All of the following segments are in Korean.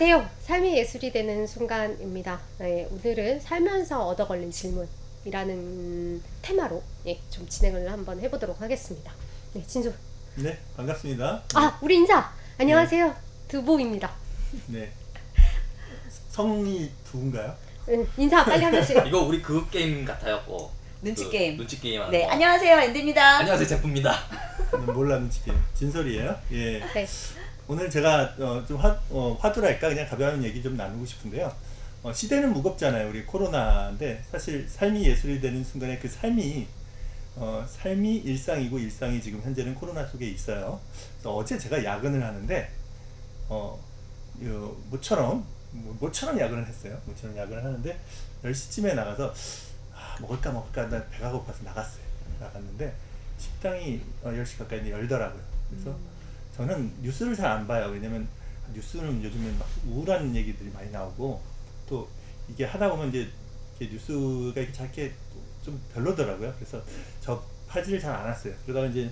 안녕하세요. 삶이 예술이 되는 순간입니다. 네, 오늘은 살면서 얻어 걸린 질문이라는 테마로 좀 진행을 한번 해보도록 하겠습니다. 네, 진솔. 네, 반갑습니다. 우리 인사! 안녕하세요. 두보입니다. 네. 성이 두인가요? 인사 빨리 하나씩. 이거 우리 그 게임 같아요. 눈치 게임. 눈치 게임 하는 네, 거. 안녕하세요, 앤디입니다. 안녕하세요, 제프입니다. 몰라 눈치게 진솔이에요. 예. 네. 오늘 제가 좀 화두랄까 그냥 가벼운 얘기 좀 나누고 싶은데요. 시대는 무겁잖아요. 우리 코로나인데 사실 삶이 예술이 되는 순간에 그 삶이 일상이고 일상이 지금 현재는 코로나 속에 있어요. 그래서 어제 제가 야근을 하는데 모처럼 야근을 했어요. 모처럼 야근을 하는데 10시쯤에 나가서 먹을까 나 배가 고파서 나갔는데 식당이 10시 가까이 열더라고요. 그래서 저는 뉴스를 잘 안 봐요. 왜냐면 뉴스는 요즘엔 막 우울한 얘기들이 많이 나오고 또 이게 하다 보면 이제 뉴스가 이렇게 짧게 좀 별로더라고요. 그래서 접하지를 잘 않았어요. 그러다가 이제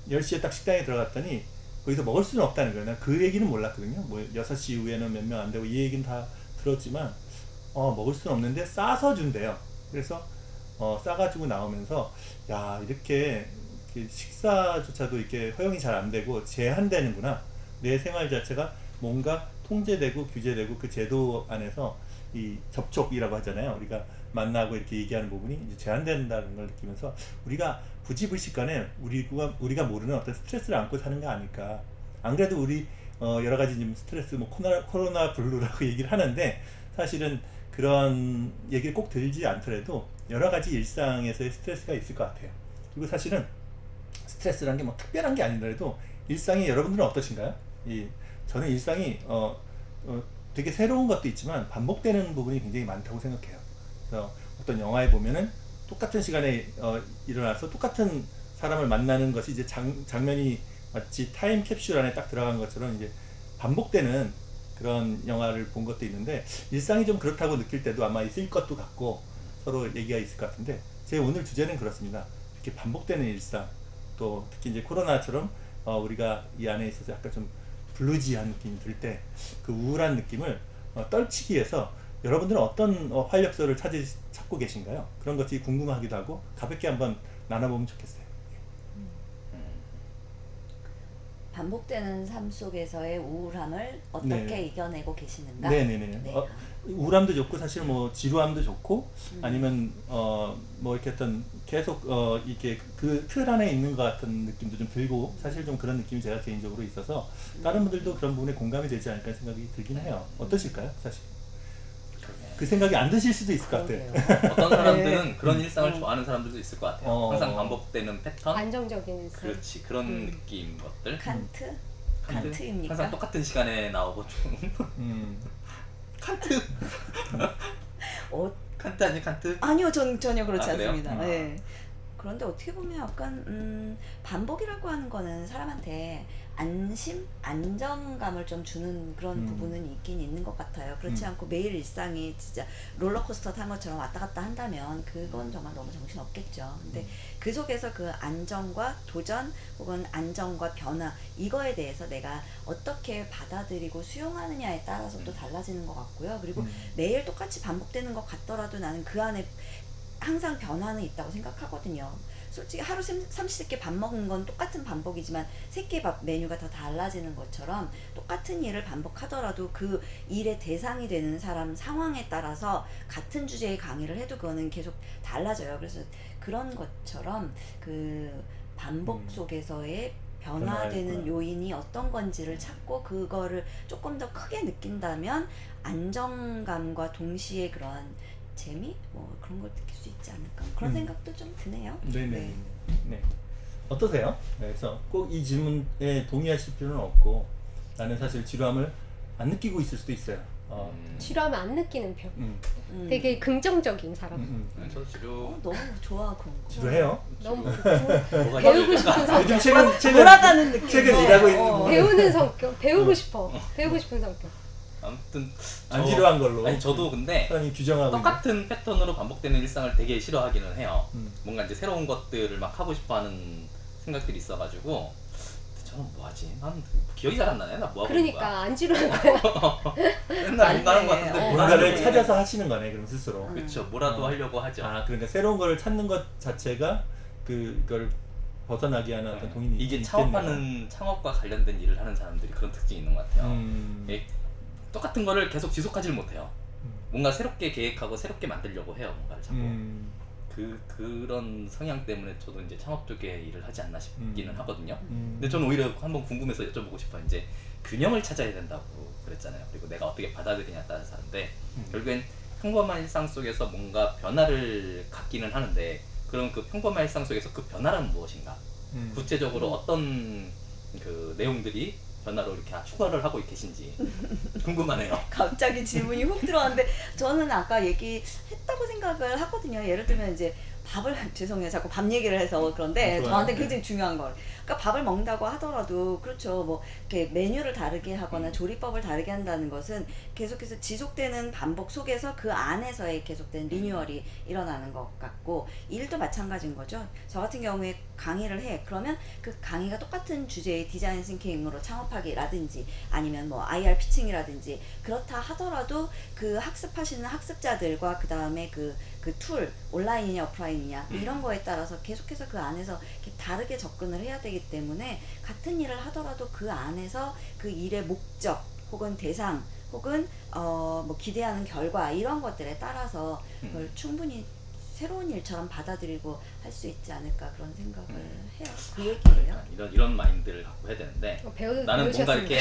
10시에 딱 식당에 들어갔더니 거기서 먹을 수는 없다는 거예요. 난 그 얘기는 몰랐거든요. 뭐 6시 이후에는 몇 명 안 되고 이 얘기는 다 들었지만 먹을 수는 없는데 싸서 준대요. 그래서 싸가지고 나오면서 야 이렇게 식사조차도 이렇게 허용이 잘 안 되고 제한되는구나. 내 생활 자체가 뭔가 통제되고 규제되고 그 제도 안에서 이 접촉이라고 하잖아요. 우리가 만나고 이렇게 얘기하는 부분이 이제 제한된다는 걸 느끼면서 우리가 부지불식간에 우리가 모르는 어떤 스트레스를 안고 사는 거 아닐까. 안 그래도 우리 여러 가지 지금 스트레스 뭐 코로나 블루라고 얘기를 하는데 사실은 그런 얘기를 꼭 들지 않더라도 여러 가지 일상에서의 스트레스가 있을 것 같아요. 그리고 사실은 스트레스라는 게 뭐 특별한 게 아니더라도 일상이 여러분들은 어떠신가요? 저는 일상이 되게 새로운 것도 있지만 반복되는 부분이 굉장히 많다고 생각해요. 그래서 어떤 영화에 보면은 똑같은 시간에 일어나서 똑같은 사람을 만나는 것이 이제 장면이 마치 타임캡슐 안에 딱 들어간 것처럼 이제 반복되는 그런 영화를 본 것도 있는데 일상이 좀 그렇다고 느낄 때도 아마 있을 것도 같고 서로 얘기가 있을 것 같은데 제 오늘 주제는 그렇습니다. 이렇게 반복되는 일상 또 특히 이제 코로나처럼 우리가 이 안에 있어서 약간 좀 블루지한 느낌이 들 때 그 우울한 느낌을 떨치기 위해서 여러분들은 어떤 활력소를 찾고 계신가요? 그런 것이 궁금하기도 하고 가볍게 한번 나눠보면 좋겠어요. 반복되는 삶 속에서의 우울함을 어떻게 네. 이겨내고 계시는가? 네네네. 네. 우울함도 좋고 사실 뭐 지루함도 좋고 아니면 뭐 이렇게 어떤 계속 이렇게 그 틀 안에 있는 것 같은 느낌도 좀 들고 사실 좀 그런 느낌이 제가 개인적으로 있어서 다른 분들도 그런 부분에 공감이 되지 않을까 생각이 들긴 해요. 어떠실까요? 사실 그 생각이 안 드실 수도 있을 것 같아요. 그러게요. 어떤 사람들은 그런 일상을 좋아하는 사람들도 있을 것 같아요. 항상 어. 반복되는 패턴? 안정적인 일상. 그렇지, 그런 느낌 것들. 칸트? 칸트? 칸트입니까? 항상 똑같은 시간에 나오고 좀 칸트? 칸트 아니 칸트? 아니요, 전혀 그렇지 그래요? 않습니다. 네. 그런데 어떻게 보면 약간 반복이라고 하는 거는 사람한테 안정감을 좀 주는 그런 부분은 있긴 있는 것 같아요. 그렇지 않고 매일 일상이 진짜 롤러코스터 탄 것처럼 왔다 갔다 한다면 그건 정말 너무 정신없겠죠. 근데 그 속에서 그 안정과 도전 혹은 안정과 변화 이거에 대해서 내가 어떻게 받아들이고 수용하느냐에 따라서 또 달라지는 것 같고요. 그리고 매일 똑같이 반복되는 것 같더라도 나는 그 안에 항상 변화는 있다고 생각하거든요. 솔직히 하루 삼시세끼 밥 먹는 건 똑같은 반복이지만 세끼 밥 메뉴가 다 달라지는 것처럼 똑같은 일을 반복하더라도 그 일의 대상이 되는 사람 상황에 따라서 같은 주제의 강의를 해도 그거는 계속 달라져요. 그래서 그런 것처럼 그 반복 속에서의 변화되는 요인이 어떤 건지를 찾고 그거를 조금 더 크게 느낀다면 안정감과 동시에 그런 재미? 뭐 그런 걸 느낄 수 있지 않을까 그런 생각도 좀 드네요. 네네. 네. 어떠세요? 그래서 꼭 이 질문에 동의하실 필요는 없고 나는 사실 지루함을 안 느끼고 있을 수도 있어요. 지루하면 안 느끼는 편. 되게 긍정적인 사람. 저도 지루. 너무 좋아 그런 거. 지루해요? 너무 뭐가 배우고 있을까? 싶은 성격. 요즘 최근 돌아가는 느낌. 최근 일하고 있는 분 배우는 성격. 배우고 싶어. 배우고 싶은 성격. 아무튼 안 지루한 걸로. 아니 저도 근데 사람이 규정하고 똑같은 패턴으로 반복되는 일상을 되게 싫어하기는 해요. 음. 뭔가 이제 새로운 것들을 막 하고 싶어하는 생각들이 있어가지고 저는 뭐하지? 난 기억이 잘 안 나네. 나 뭐하고 있는 거야? 그러니까 안 지루한 거야. 맨날 뭔가 하는 것 같은데 맞네. 뭔가를 하는지. 찾아서 하시는 거네 그럼 스스로. 그렇죠. 뭐라도 하려고 하죠. 아 그러니까 새로운 거를 찾는 것 자체가 그걸 벗어나게 하는 어떤 동인이 이게 있겠네요. 창업과 관련된 일을 하는 사람들이 그런 특징이 있는 것 같아요. 예. 똑같은 거를 계속 지속하지를 못해요. 뭔가 새롭게 계획하고 새롭게 만들려고 해요. 뭔가를 자꾸. 그런 성향 때문에 저도 이제 창업 쪽에 일을 하지 않나 싶기는 하거든요. 근데 저는 오히려 한번 궁금해서 여쭤보고 싶어요. 이제 균형을 찾아야 된다고 그랬잖아요. 그리고 내가 어떻게 받아들이냐에 따라서 하는데 결국엔 평범한 일상 속에서 뭔가 변화를 갖기는 하는데 그럼 그 평범한 일상 속에서 그 변화란 무엇인가? 구체적으로 어떤 그 내용들이 변화로 이렇게 추가를 하고 계신지 궁금하네요. 갑자기 질문이 훅 들어왔는데 저는 아까 얘기했다고 생각을 하거든요. 예를 들면 이제 밥을 죄송해요. 자꾸 밥 얘기를 해서 그런데 좋아요. 저한테 굉장히 중요한 걸. 그러니까 밥을 먹는다고 하더라도 그렇죠. 뭐 이렇게 메뉴를 다르게 하거나 조리법을 다르게 한다는 것은 계속해서 지속되는 반복 속에서 그 안에서의 계속된 리뉴얼이 일어나는 것 같고 일도 마찬가지인 거죠. 저 같은 경우에 강의를 해. 그러면 그 강의가 똑같은 주제의 디자인 싱킹으로 창업하기라든지 아니면 뭐 IR 피칭이라든지 그렇다 하더라도 그 학습하시는 학습자들과 그 다음에 그 툴 온라인이냐 오프라인이냐 이런 거에 따라서 계속해서 그 안에서 이렇게 다르게 접근을 해야 되기 때문에 같은 일을 하더라도 그 안에서 그 일의 목적 혹은 대상 혹은 뭐 기대하는 결과 이런 것들에 따라서 그걸 충분히 새로운 일처럼 받아들이고 할 수 있지 않을까 그런 생각을 해요. 그 얘기예요. 이런 마인드를 갖고 해야 되는데 나는 뭔가 배우셨습니다. 이렇게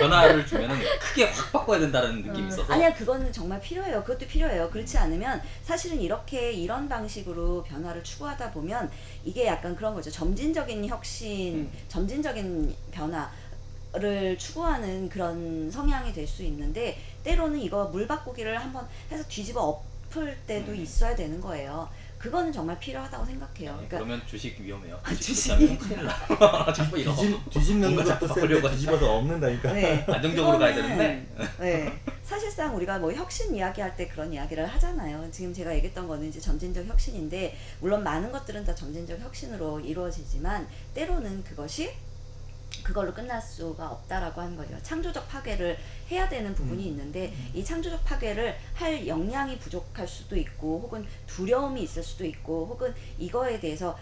변화를 주면은 크게 확 바꿔야 된다는 느낌이 있어서 아니야 그거는 정말 필요해요. 그것도 필요해요. 그렇지 않으면 사실은 이런 방식으로 변화를 추구하다 보면 이게 약간 그런 거죠. 점진적인 혁신, 점진적인 변화를 추구하는 그런 성향이 될 수 있는데 때로는 이거 물바꾸기를 한번 해서 뒤집어 엎을 때도 있어야 되는 거예요. 그거는 정말 필요하다고 생각해요. 그러니까 그러면 주식 위험해요. 주식. 주식 큰일 나. 주식 이거 뒤집는 뭔가 것도 바꾸려고 세게 뒤집어서 없는다니까. 네. 안정적으로 가야 그거는- 되는데 네. 사실상 우리가 뭐 혁신 이야기할 때 그런 이야기를 하잖아요. 지금 제가 얘기했던 거는 이제 점진적 혁신인데 물론 많은 것들은 다 점진적 혁신으로 이루어지지만 때로는 그것이 그걸로 끝날 수가 없다라고 하는 거죠. 창조적 파괴를 해야 되는 부분이 있는데 이 창조적 파괴를 할 역량이 부족할 수도 있고 혹은 두려움이 있을 수도 있고 혹은 이거에 대해서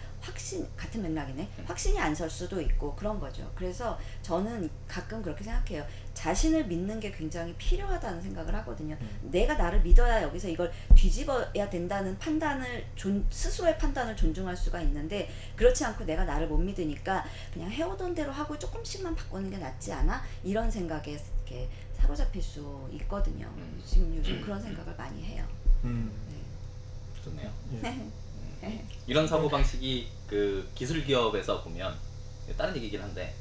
같은 맥락이네. 확신이 안 설 수도 있고 그런 거죠. 그래서 저는 가끔 그렇게 생각해요. 자신을 믿는 게 굉장히 필요하다는 생각을 하거든요. 내가 나를 믿어야 여기서 이걸 뒤집어야 된다는 판단을 스스로의 판단을 존중할 수가 있는데 그렇지 않고 내가 나를 못 믿으니까 그냥 해오던 대로 하고 조금씩만 바꾸는 게 낫지 않아? 이런 생각에 이렇게 사로잡힐 수 있거든요. 지금 요즘 그런 생각을 많이 해요. 좋네요. 예. 이런 사고 방식이 그 기술 기업에서 보면 다른 얘기긴 한데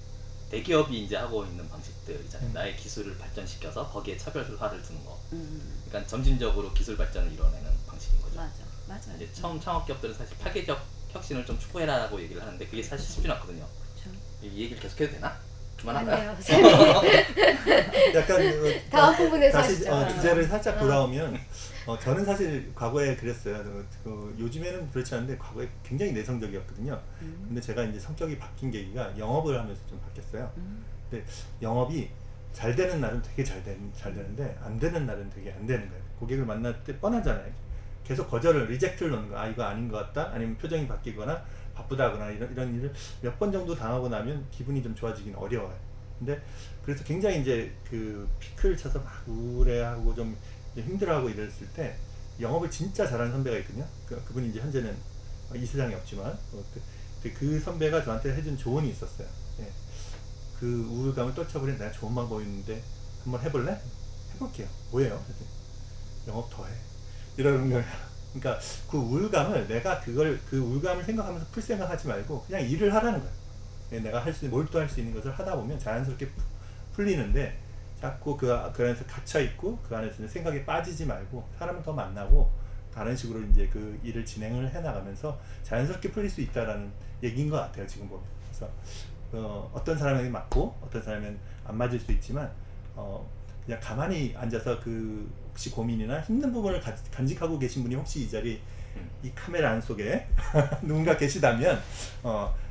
대기업이 이제 하고 있는 방식들 있잖아요. 나의 기술을 발전시켜서 거기에 차별화를 두는 거. 그러니까 점진적으로 기술 발전을 이뤄내는 방식인 거죠. 맞아. 이제 처음 창업 기업들은 사실 파괴적 혁신을 좀 추구해라라고 얘기를 하는데 그게 사실 쉽지 않거든요. 그렇죠. 이 얘기를 계속해도 되나? 그만할까요? 아니에요. 약간 다음 부분에서 다시 하시죠. 주제를 살짝 돌아오면 저는 사실 과거에 그랬어요. 요즘에는 그렇지 않은데 과거에 굉장히 내성적이었거든요. 근데 제가 이제 성격이 바뀐 계기가 영업을 하면서 좀 바뀌었어요. 근데 영업이 잘 되는 날은 되게 잘 되는데 안 되는 날은 되게 안 되는 거예요. 고객을 만날 때 뻔하잖아요. 계속 거절을 리젝트를 넣는 거. 이거 아닌 것 같다. 아니면 표정이 바뀌거나 바쁘다거나 이런 일을 몇 번 정도 당하고 나면 기분이 좀 좋아지긴 어려워요. 근데 그래서 굉장히 이제 그 피크를 쳐서 막 우울해하고 좀 힘들어하고 이랬을 때 영업을 진짜 잘하는 선배가 있거든요. 그분이 이제 현재는 이 세상에 없지만 그 선배가 저한테 해준 조언이 있었어요. 예. 그 우울감을 떨쳐버린 내가 좋은 방법이 있는데 한번 해볼래? 해볼게요. 뭐예요? 영업 더 해. 이러는 거예요. 그러니까 그 우울감을 내가 그 우울감을 생각하면서 풀 생각하지 말고 그냥 일을 하라는 거예요. 예, 내가 몰두할 수 있는 것을 하다 보면 자연스럽게 풀리는데 자꾸 그 안에서 갇혀 있고 그 안에서 생각에 빠지지 말고 사람을 더 만나고 다른 식으로 이제 그 일을 진행을 해 나가면서 자연스럽게 풀릴 수 있다라는 얘기인 것 같아요. 지금 보면. 그래서 어떤 사람에게 맞고 어떤 사람은 안 맞을 수 있지만 그냥 가만히 앉아서 그 혹시 고민이나 힘든 부분을 간직하고 계신 분이 혹시 이 자리 이 카메라 안 속에 누군가 계시다면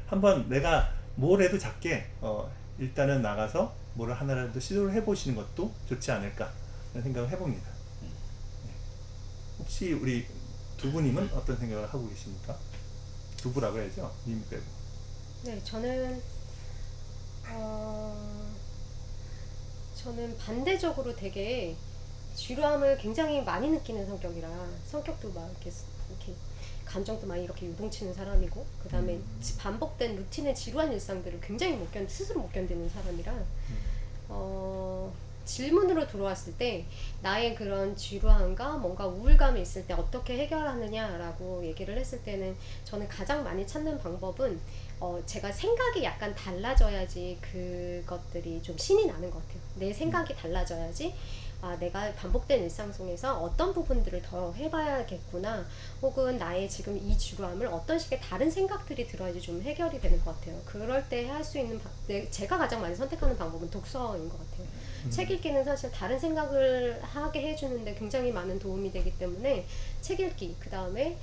한번 내가 뭘 해도 작게 일단은 나가서 뭘 하나라도 시도를 해보시는 것도 좋지 않을까 라는 생각을 해봅니다. 네. 혹시 우리 두부님은 어떤 생각을 하고 계십니까? 두부라고 해야죠. 님 빼고. 네, 저는 저는 반대적으로 되게 지루함을 굉장히 많이 느끼는 성격이라 성격도 막 이렇게 감정도 많이 이렇게 유동치는 사람이고 그 다음에 반복된 루틴의 지루한 일상들을 굉장히 스스로 못 견디는 사람이라 질문으로 들어왔을 때 나의 그런 지루함과 뭔가 우울감이 있을 때 어떻게 해결하느냐라고 얘기를 했을 때는 저는 가장 많이 찾는 방법은 제가 생각이 약간 달라져야지 그것들이 좀 신이 나는 것 같아요. 내 생각이 달라져야지 내가 반복된 일상 속에서 어떤 부분들을 더 해봐야겠구나 혹은 나의 지금 이 지루함을 어떤 식의 다른 생각들이 들어야지 좀 해결이 되는 것 같아요. 그럴 때 할 수 있는 제가 가장 많이 선택하는 방법은 독서인 것 같아요. 책 읽기는 사실 다른 생각을 하게 해주는데 굉장히 많은 도움이 되기 때문에 책 읽기 그 다음에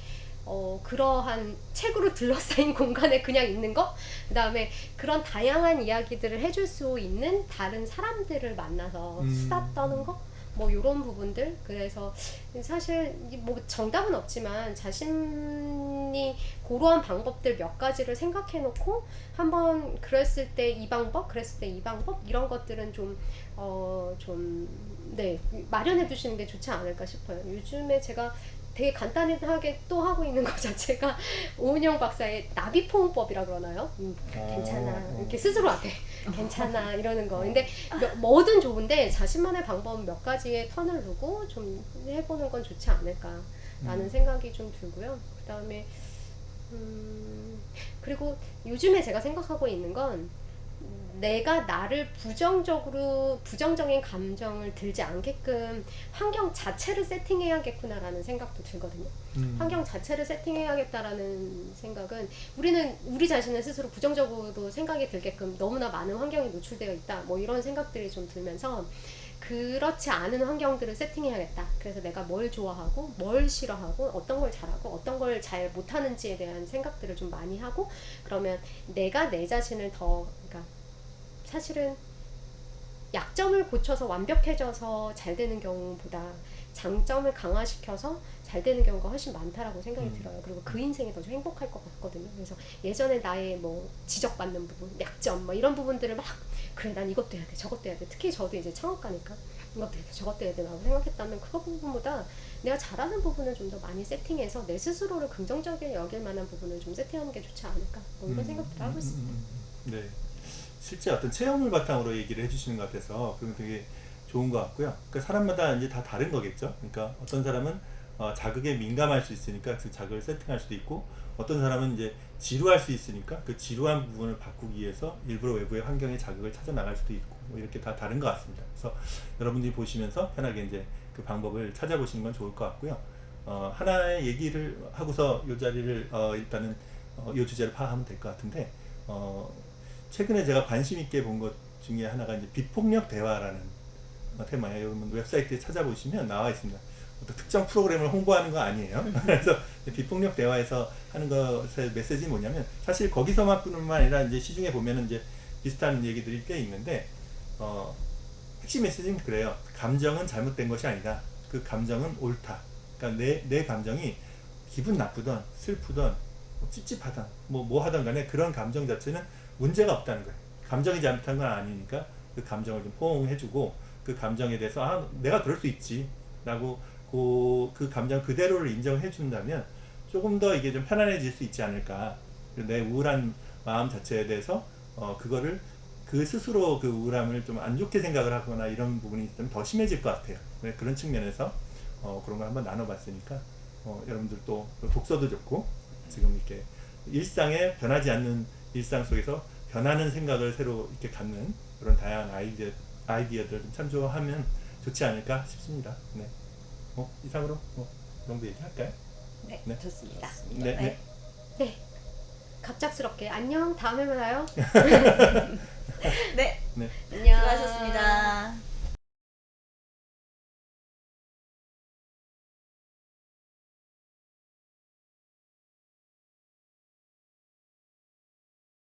그러한 책으로 둘러싸인 공간에 그냥 있는 거, 그 다음에 그런 다양한 이야기들을 해줄 수 있는 다른 사람들을 만나서 수다 떠는 거, 뭐 이런 부분들. 그래서 사실 뭐 정답은 없지만 자신이 고러한 방법들 몇 가지를 생각해 놓고 한번 그랬을 때 이 방법, 그랬을 때 이 방법 이런 것들은 네, 마련해 두시는 게 좋지 않을까 싶어요. 요즘에 제가 되게 간단하게 또 하고 있는 것 자체가 오은영 박사의 나비포옹법이라 그러나요? 괜찮아 이렇게 스스로한테 괜찮아 이러는 거. 근데 뭐든 좋은데 자신만의 방법 몇 가지의 턴을 두고 좀 해보는 건 좋지 않을까라는 생각이 좀 들고요. 그 다음에 그리고 요즘에 제가 생각하고 있는 건 내가 나를 부정적인 감정을 들지 않게끔 환경 자체를 세팅해야겠구나라는 생각도 들거든요. 환경 자체를 세팅해야겠다라는 생각은 우리는 우리 자신을 스스로 부정적으로 생각이 들게끔 너무나 많은 환경에 노출되어 있다. 뭐 이런 생각들이 좀 들면서 그렇지 않은 환경들을 세팅해야겠다. 그래서 내가 뭘 좋아하고 뭘 싫어하고 어떤 걸 잘하고 어떤 걸 잘 못하는지에 대한 생각들을 좀 많이 하고 그러면 내가 내 자신을 그러니까 사실은 약점을 고쳐서 완벽해져서 잘 되는 경우보다 장점을 강화시켜서 잘 되는 경우가 훨씬 많다라고 생각이 들어요. 그리고 그 인생이 더 좀 행복할 것 같거든요. 그래서 예전에 나의 뭐 지적받는 부분, 약점 뭐 이런 부분들을 막 그래 난 이것도 해야 돼 저것도 해야 돼. 특히 저도 이제 창업가니까 이것도 해야 돼 저것도 해야 돼 라고 생각했다면 그거 부분보다 내가 잘하는 부분을 좀 더 많이 세팅해서 내 스스로를 긍정적인 여길 만한 부분을 좀 세팅하는 게 좋지 않을까 뭐 이런 생각들을 하고 있습니다. 네. 실제 어떤 체험을 바탕으로 얘기를 해주시는 것 같아서 그건 되게 좋은 것 같고요. 그러니까 사람마다 이제 다 다른 거겠죠. 그러니까 어떤 사람은 자극에 민감할 수 있으니까 그 자극을 세팅할 수도 있고 어떤 사람은 이제 지루할 수 있으니까 그 지루한 부분을 바꾸기 위해서 일부러 외부의 환경에 자극을 찾아 나갈 수도 있고 뭐 이렇게 다 다른 것 같습니다. 그래서 여러분들이 보시면서 편하게 이제 그 방법을 찾아보시는 건 좋을 것 같고요. 하나의 얘기를 하고서 이 자리를 일단은 이 주제를 파악하면 될 것 같은데 최근에 제가 관심 있게 본 것 중에 하나가 이제 비폭력 대화라는 테마예요. 여러분 웹사이트에 찾아보시면 나와 있습니다. 어떤 특정 프로그램을 홍보하는 거 아니에요. 그래서 비폭력 대화에서 하는 것의 메시지는 뭐냐면 사실 거기서만뿐만 아니라 이제 시중에 보면은 이제 비슷한 얘기들이 꽤 있는데 핵심 메시지는 그래요. 감정은 잘못된 것이 아니다. 그 감정은 옳다. 그러니까 내 감정이 기분 나쁘던 슬프던 뭐 찝찝하던 뭐 하던 간에 그런 감정 자체는 문제가 없다는 거예요. 감정이 잘못한 건 아니니까 그 감정을 좀 포옹해주고 그 감정에 대해서 내가 그럴 수 있지 라고 그 감정 그대로를 인정해 준다면 조금 더 이게 좀 편안해질 수 있지 않을까. 내 우울한 마음 자체에 대해서 그거를 그 스스로 그 우울함을 좀 안 좋게 생각을 하거나 이런 부분이 있으면 더 심해질 것 같아요. 그런 측면에서 그런 걸 한번 나눠봤으니까 여러분들 또 독서도 좋고 지금 이렇게 일상에 변하지 않는 일상 속에서 변하는 생각을 새로 이렇게 갖는 그런 다양한 아이디어들을 좀 참조하면 좋지 않을까 싶습니다. 네. 이상으로 이 정도 얘기할까요? 네, 네. 좋습니다. 네. 네. 갑작스럽게 안녕 다음에 만나요. 네, 네. 안녕. 수고하셨습니다.